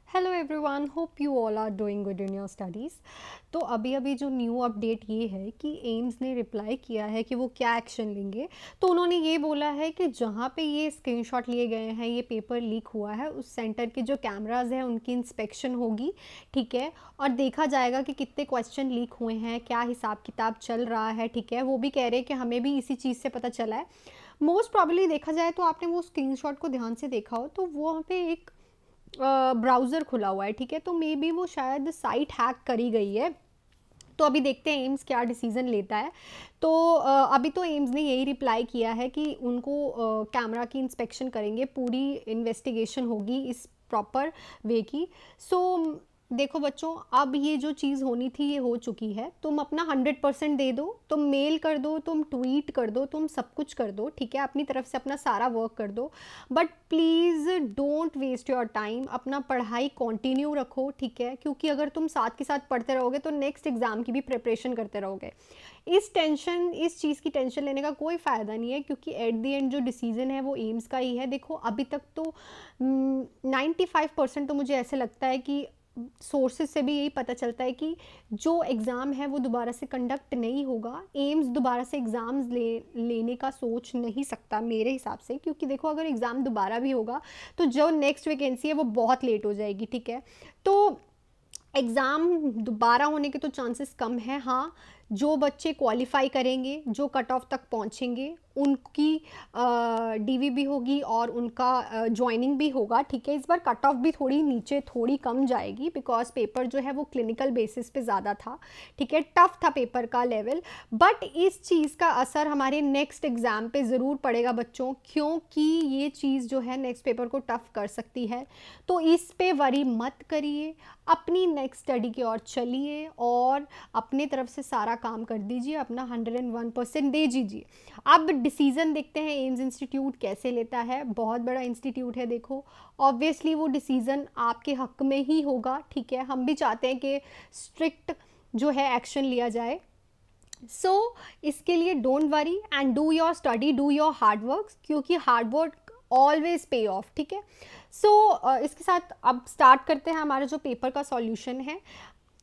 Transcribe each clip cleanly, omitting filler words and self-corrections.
Hello everyone, hope you all are doing good in your studies. तो अभी जो new update ये है कि एम्स ने रिप्लाई किया है कि वो क्या एक्शन लेंगे। तो उन्होंने ये बोला है कि जहाँ पे ये स्क्रीनशॉट लिए गए हैं, ये पेपर लीक हुआ है, उस सेंटर के जो कैमराज हैं उनकी इंस्पेक्शन होगी, ठीक है। और देखा जाएगा कि कितने क्वेश्चन लीक हुए हैं, क्या हिसाब किताब चल रहा है, ठीक है। वो भी कह रहे हैं कि हमें भी इसी चीज़ से पता चला है। मोस्ट प्रॉब्ली देखा जाए तो आपने वो स्क्रीनशॉट को ध्यान से देखा हो तो वहाँ पे एक ब्राउज़र खुला हुआ है, ठीक है। तो मे बी वो शायद साइट हैक करी गई है। तो अभी देखते हैं एम्स क्या डिसीज़न लेता है। तो अभी तो एम्स ने यही रिप्लाई किया है कि उनको कैमरा की इंस्पेक्शन करेंगे, पूरी इन्वेस्टिगेशन होगी इस प्रॉपर वे की। सो देखो बच्चों, अब ये जो चीज़ होनी थी ये हो चुकी है। तुम अपना 100% दे दो, तुम मेल कर दो, तुम ट्वीट कर दो, तुम सब कुछ कर दो, ठीक है। अपनी तरफ से अपना सारा वर्क कर दो, but please don't waste your time. अपना पढ़ाई कंटिन्यू रखो, ठीक है। क्योंकि अगर तुम साथ के साथ पढ़ते रहोगे तो नेक्स्ट एग्ज़ाम की भी प्रिपरेशन करते रहोगे। इस चीज़ की टेंशन लेने का कोई फ़ायदा नहीं है, क्योंकि एट दी एंड जो डिसीज़न है वो एम्स का ही है। देखो अभी तक तो 95% तो मुझे ऐसे लगता है कि सोर्सेज से भी यही पता चलता है कि जो एग्ज़ाम है वो दोबारा से कंडक्ट नहीं होगा। एम्स दोबारा से एग्ज़ाम्स लेने का सोच नहीं सकता मेरे हिसाब से, क्योंकि देखो अगर एग्ज़ाम दोबारा भी होगा तो जो नेक्स्ट वैकेंसी है वो बहुत लेट हो जाएगी, ठीक है। तो एग्ज़ाम दोबारा होने के तो चांसेस कम है। हाँ, जो बच्चे क्वालिफाई करेंगे, जो कट ऑफ तक पहुंचेंगे, उनकी डीवी भी होगी और उनका ज्वाइनिंग भी होगा, ठीक है। इस बार कट ऑफ भी थोड़ी नीचे थोड़ी कम जाएगी, बिकॉज पेपर जो है वो क्लिनिकल बेसिस पे ज़्यादा था, ठीक है। टफ था पेपर का लेवल, बट इस चीज़ का असर हमारे नेक्स्ट एग्ज़ाम पे ज़रूर पड़ेगा बच्चों, क्योंकि ये चीज़ जो है नेक्स्ट पेपर को टफ कर सकती है। तो इस पे वरी मत करिए, अपनी नेक्स्ट स्टडी की ओर चलिए और अपने तरफ से सारा काम कर दीजिए, अपना 101% दे दीजिए। अब डिसीज़न देखते हैं एम्स इंस्टीट्यूट कैसे लेता है। बहुत बड़ा इंस्टीट्यूट है, देखो ऑब्वियसली वो डिसीज़न आपके हक में ही होगा, ठीक है। हम भी चाहते हैं कि स्ट्रिक्ट जो है एक्शन लिया जाए। इसके लिए don't worry and do your study, do your hard work, क्योंकि hard work always pay off, ठीक है। इसके साथ अब स्टार्ट करते हैं हमारा जो पेपर का सॉल्यूशन है।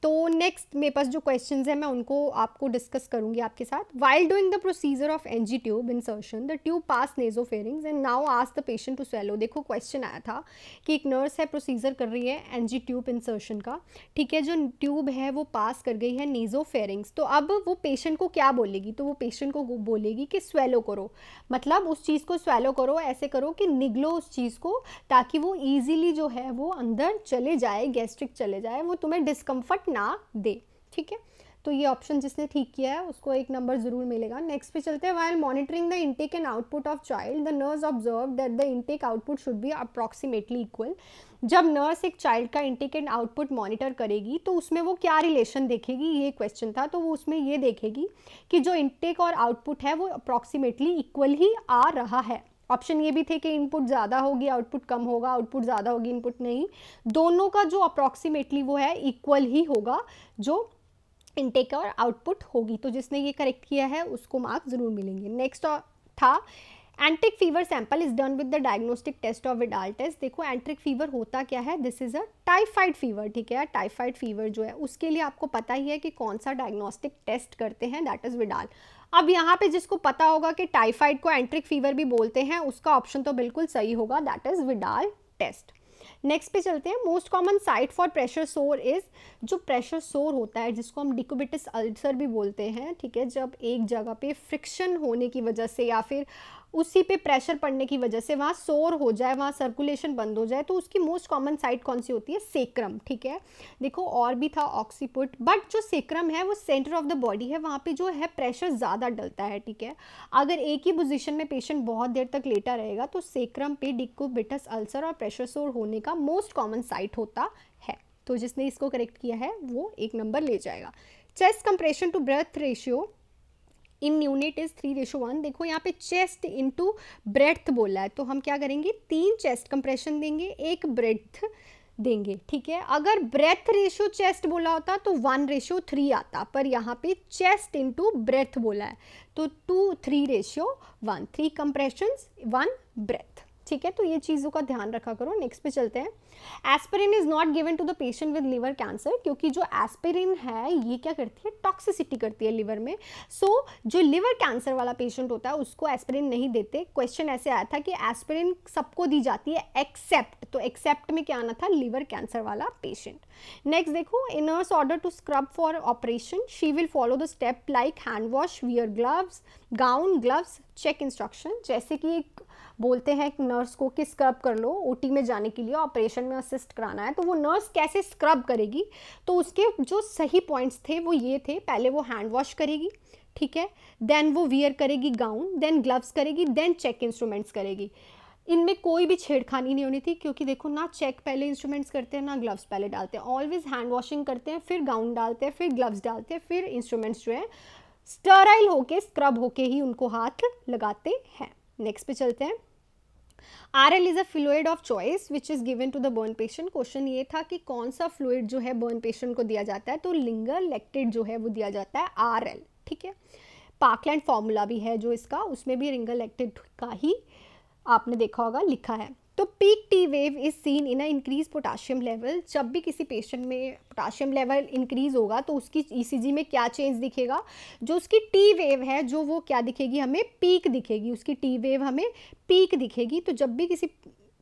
तो नेक्स्ट मेरे पास जो क्वेश्चंस हैं मैं उनको आपको डिस्कस करूंगी आपके साथ। While doing the procedure of NG tube insertion the tube pass nasopharynx and now ask the patient to swallow. देखो क्वेश्चन आया था कि एक नर्स है, प्रोसीजर कर रही है एनजी ट्यूब इंसर्शन का, ठीक है। जो ट्यूब है वो पास कर गई है नेजोफेरिंग्स। तो अब वो पेशेंट को क्या बोलेगी? तो वो पेशेंट को बोलेगी कि स्वेलो करो, मतलब उस चीज़ को स्वेलो करो, ऐसे करो कि निगलो उस चीज़ को, ताकि वो ईजिली जो है वो अंदर चले जाए, गैस्ट्रिक चले जाए, वो तुम्हें डिस्कम्फर्ट ना दे, ठीक है। तो ये ऑप्शन जिसने ठीक किया है उसको एक नंबर जरूर मिलेगा। नेक्स्ट पे चलते हैं। While monitoring the intake and output of child the nurse observe that the intake output should be approximately equal. जब नर्स एक चाइल्ड का इनटेक एंड आउटपुट मॉनिटर करेगी तो उसमें वो क्या रिलेशन देखेगी, ये क्वेश्चन था। तो वो उसमें ये देखेगी कि जो इनटेक और आउटपुट है वो अप्रॉक्सीमेटली इक्वल ही आ रहा है। ऑप्शन ये भी थे कि इनपुट ज़्यादा होगी आउटपुट कम होगा, आउटपुट ज़्यादा होगी इनपुट नहीं, दोनों का जो अप्रॉक्सीमेटली वो है इक्वल ही होगा जो इनटेक और आउटपुट होगी। तो जिसने ये करेक्ट किया है उसको मार्क्स जरूर मिलेंगे। नेक्स्ट था enteric fever sample is done with the diagnostic test of Widal test. देखो एंट्रिक फीवर होता क्या है, this is a typhoid fever, ठीक है। टाइफाइड फीवर जो है उसके लिए आपको पता ही है कि कौन सा डायग्नोस्टिक टेस्ट करते हैं, दैट इज विडाल। अब यहाँ पे जिसको पता होगा कि टाइफाइड को एंट्रिक फीवर भी बोलते हैं, उसका ऑप्शन तो बिल्कुल सही होगा, that is Widal test. Next पे चलते हैं। Most common site for pressure sore is, जो प्रेशर सोर होता है जिसको हम डिक्यूबिटस अल्सर भी बोलते हैं, ठीक है। जब एक जगह पे फ्रिक्शन होने की वजह से या फिर उसी पे प्रेशर पड़ने की वजह से वहाँ सोर हो जाए, वहाँ सर्कुलेशन बंद हो जाए, तो उसकी मोस्ट कॉमन साइट कौन सी होती है? सेक्रम, ठीक है। देखो और भी था ऑक्सीपुट, बट जो सेक्रम है वो सेंटर ऑफ द बॉडी है, वहाँ पे जो है प्रेशर ज़्यादा डलता है, ठीक है। अगर एक ही पोजीशन में पेशेंट बहुत देर तक लेटा रहेगा तो सेक्रम पे डिक्यूबिटस अल्सर और प्रेशर सोर होने का मोस्ट कॉमन साइट होता है। तो जिसने इसको करेक्ट किया है वो एक नंबर ले जाएगा। Chest compression to breath ratio in unit is 3:1। देखो यहाँ पे चेस्ट इंटू ब्रेथ बोला है, तो हम क्या करेंगे? 3 चेस्ट कंप्रेशन देंगे, 1 ब्रेथ देंगे, ठीक है। अगर ब्रेथ रेशियो चेस्ट बोला होता तो 1:3 आता, पर यहाँ पे चेस्ट इंटू ब्रेथ बोला है तो 2:3:1, 3 कंप्रेशन 1 ब्रेथ, ठीक है। तो ये चीज़ों का ध्यान रखा करो। नेक्स्ट पे चलते हैं। Aspirin is not given to the patient with liver cancer, क्योंकि जो एस्पिरिन है ये क्या करती है, टॉक्सिसिटी करती है लिवर में। सो जो लिवर कैंसर वाला पेशेंट होता है उसको एस्पिरिन नहीं देते। क्वेश्चन ऐसे आया था कि एस्पिरिन सबको दी जाती है एक्सेप्ट, तो एक्सेप्ट में क्या आना था, लिवर कैंसर वाला पेशेंट। नेक्स्ट देखो, a nurse order to scrub for operation, she will follow the step like hand wash, wear gloves, gown, gloves, check instruction. जैसे कि एक बोलते हैं कि नर्स को कि स्क्रब कर लो ओटी में जाने के लिए, ऑपरेशन में असिस्ट कराना है, तो वो नर्स कैसे स्क्रब करेगी, तो उसके जो सही पॉइंट्स थे वो ये थे, पहले वो हैंड वॉश करेगी, ठीक है, देन वो वियर करेगी गाउन, देन ग्लव्स करेगी, देन चेक इंस्ट्रूमेंट्स करेगी। इनमें कोई भी छेड़खानी नहीं होनी थी, क्योंकि देखो ना चेक पहले इंस्ट्रूमेंट्स करते हैं ना ग्लव्स पहले डालते हैं, ऑलवेज हैंड वॉशिंग करते हैं, फिर गाउन डालते हैं, फिर ग्लव्स डालते हैं, फिर इंस्ट्रूमेंट्स जो है स्टराइल होके स्क्रब होके ही उनको हाथ लगाते हैं। नेक्स्ट पे चलते हैं। RL is a fluid of choice which is given to the burn patient. Question ये था कि कौन सा फ्लूइड जो है बर्न पेशेंट को दिया जाता है, तो लिंगर लेक्टेड जो है वो दिया जाता है RL, ठीक है। पार्कलैंड फॉर्मूला भी है जो इसका, उसमें भी रिंगर लेक्टेड का ही आपने देखा होगा लिखा है। तो peak T wave is seen in a increase potassium level. जब भी किसी पेशेंट में पोटाशियम लेवल इंक्रीज होगा तो उसकी ईसीजी में क्या चेंज दिखेगा, जो उसकी टी वेव है जो वो क्या दिखेगी, हमें पीक दिखेगी, उसकी टी वेव हमें पीक दिखेगी। तो जब भी किसी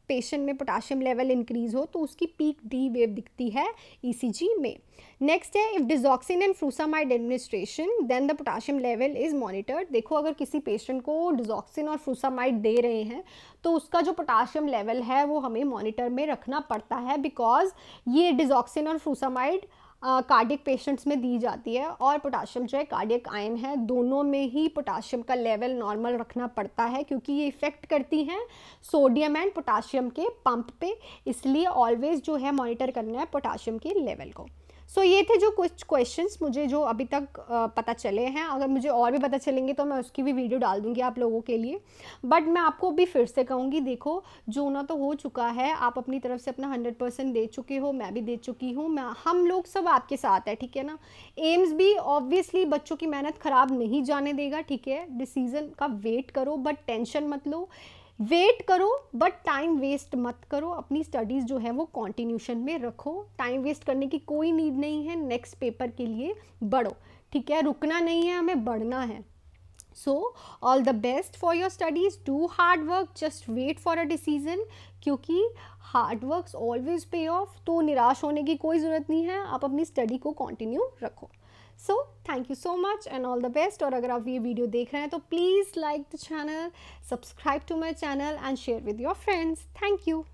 पेशेंट में पोटाशियम लेवल इंक्रीज हो तो उसकी पीक टी वेव दिखती है ईसीजी में। नेक्स्ट है, if digoxin and frusemide administration then the potassium level is monitored. देखो अगर किसी पेशेंट को डिजॉक्सिन और फ्रूसामाइड दे रहे हैं तो उसका जो पोटाशियम लेवल है वो हमें मॉनिटर में रखना पड़ता है, बिकॉज ये डिजॉक्सिन और फ्रूसामाइड कार्डियक पेशेंट्स में दी जाती है, और पोटाशियम जो है कार्डियक आयन है, दोनों में ही पोटाशियम का लेवल नॉर्मल रखना पड़ता है, क्योंकि ये इफेक्ट करती हैं सोडियम एंड पोटाशियम के पंप पे, इसलिए ऑलवेज जो है मॉनिटर करना है पोटाशियम के लेवल को। सो ये थे जो कुछ क्वेश्चंस मुझे जो अभी तक पता चले हैं। अगर मुझे और भी पता चलेंगे तो मैं उसकी भी वीडियो डाल दूंगी आप लोगों के लिए, बट मैं आपको भी फिर से कहूँगी, देखो जो ना तो हो चुका है, आप अपनी तरफ से अपना 100% दे चुके हो, मैं भी दे चुकी हूँ, हम लोग सब आपके साथ है, ठीक है ना। एम्स भी ऑब्वियसली बच्चों की मेहनत ख़राब नहीं जाने देगा, ठीक है। डिसीजन का वेट करो बट टेंशन मत लो, वेट करो बट टाइम वेस्ट मत करो, अपनी स्टडीज़ जो है वो कंटिन्यूशन में रखो, टाइम वेस्ट करने की कोई नीड नहीं है, नेक्स्ट पेपर के लिए बढ़ो, ठीक है, रुकना नहीं है, हमें बढ़ना है। So all the best for your studies, do hard work, just wait for a decision, क्योंकि hard works always pay off, तो निराश होने की कोई ज़रूरत नहीं है, आप अपनी स्टडी को कंटिन्यू रखो। So thank you so much and all the best. और अगर आप ये वीडियो देख रहे हैं तो please like the channel, subscribe to my channel and share with your friends. Thank you.